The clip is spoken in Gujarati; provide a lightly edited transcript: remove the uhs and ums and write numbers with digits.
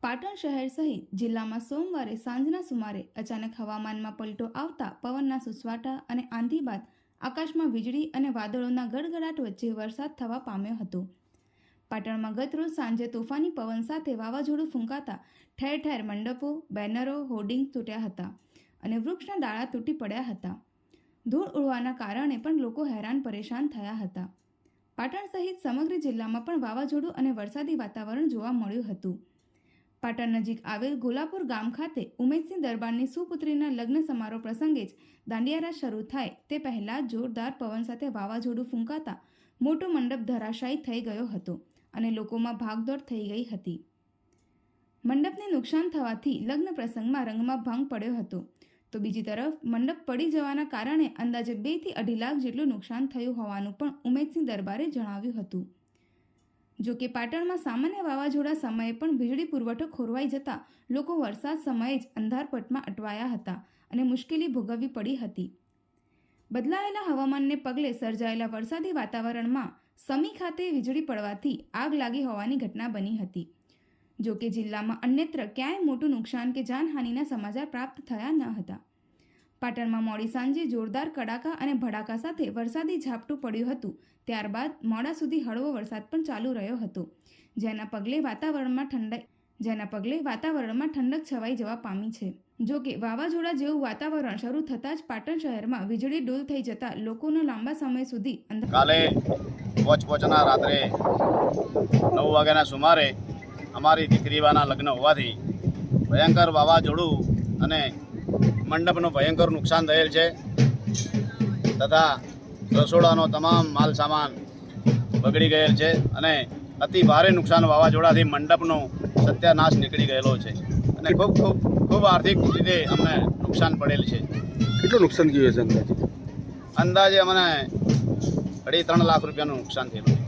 પાટણ શહેર સહિત જિલ્લામાં સોમવારે સાંજના સુમારે અચાનક હવામાનમાં પલટો આવતા પવનના સુસવાટા અને આંધી બાદ આકાશમાં વીજળી અને વાદળોના ગડગડાટ વચ્ચે વરસાદ થવા પામ્યો હતો. પાટણમાં ગતરોજ સાંજે તોફાની પવન સાથે વાવાઝોડું ફૂંકાતા ઠેર ઠેર મંડપો, બેનરો, હોર્ડિંગ તૂટ્યા હતા અને વૃક્ષના ડાળા તૂટી પડ્યા હતા. ધૂળ ઉડવાના કારણે પણ લોકો હેરાન પરેશાન થયા હતા. પાટણ સહિત સમગ્ર જિલ્લામાં પણ વાવાઝોડું અને વરસાદી વાતાવરણ જોવા મળ્યું હતું. પાટણ નજીક આવેલ ગોલાપુર ગામ ખાતે ઉમેશસિંહ દરબારની સુપુત્રીના લગ્ન સમારોહ પ્રસંગે જ દાંડિયારાસ શરૂ થાય તે પહેલાં જોરદાર પવન સાથે વાવાઝોડું ફૂંકાતા મોટો મંડપ ધરાશાયી થઈ ગયો હતો અને લોકોમાં ભાગદોડ થઈ ગઈ હતી. મંડપને નુકસાન થવાથી લગ્ન પ્રસંગમાં રંગમાં ભંગ પડ્યો હતો, તો બીજી તરફ મંડપ પડી જવાના કારણે અંદાજે 2 થી 2.5 લાખ જેટલું નુકસાન થયું હોવાનું પણ ઉમેશસિંહ દરબારે જણાવ્યું હતું. જો કે પાટણમાં સામાન્ય વાવાઝોડા સમયે પણ વીજળી પુરવઠો ખોરવાઈ જતા લોકો વરસાદ સમયે જ અંધારપટમાં અટવાયા હતા અને મુશ્કેલી ભોગવવી પડી હતી. બદલાયેલા હવામાનને પગલે સર્જાયેલા વરસાદી વાતાવરણમાં સમી ખાતે વીજળી પડવાથી આગ લાગી હોવાની ઘટના બની હતી. જો કે જિલ્લામાં અન્યત્ર ક્યાંય મોટું નુકસાન કે જાનહાનિના સમાચાર પ્રાપ્ત થયા ન હતા. પાટણમાં મોડી સાંજે જોરદાર કડાકા અને ભડાકા સાથે વરસાદી ઝાપટું પડ્યું હતું. ત્યારબાદ મોડા સુધી હળવો વરસાદ પણ ચાલુ રહ્યો હતો, જેના પગલે વાતાવરણમાં ઠંડક છવાઈ જવા પામી છે. જો કે વાવાઝોડા જેવું વાતાવરણ શરૂ થતાં જ પાટણ શહેરમાં વીજળી ડૂલ થઈ જતા લોકોનો લાંબા સમય સુધી કાલે પોચના રાત્રે 9 વાગ્યાના સુમારે અમારી દીકરીવાના લગ્ન હોવાથી ભયંકર વાવાઝોડું અને મંડપનું ભયંકર નુકસાન થયેલ છે તથા રસોડાનો તમામ માલ સામાન બગડી ગયેલ છે અને અતિ ભારે નુકસાન વાવાઝોડાથી મંડપનો સત્યાનાશ નીકળી ગયેલો છે અને ખૂબ આર્થિક રીતે અમને નુકસાન પડેલ છે. કેટલું નુકસાન ગયું છે અંદાજે? અંદાજે અમને 2.5-3 લાખ રૂપિયાનું નુકસાન થયેલું છે.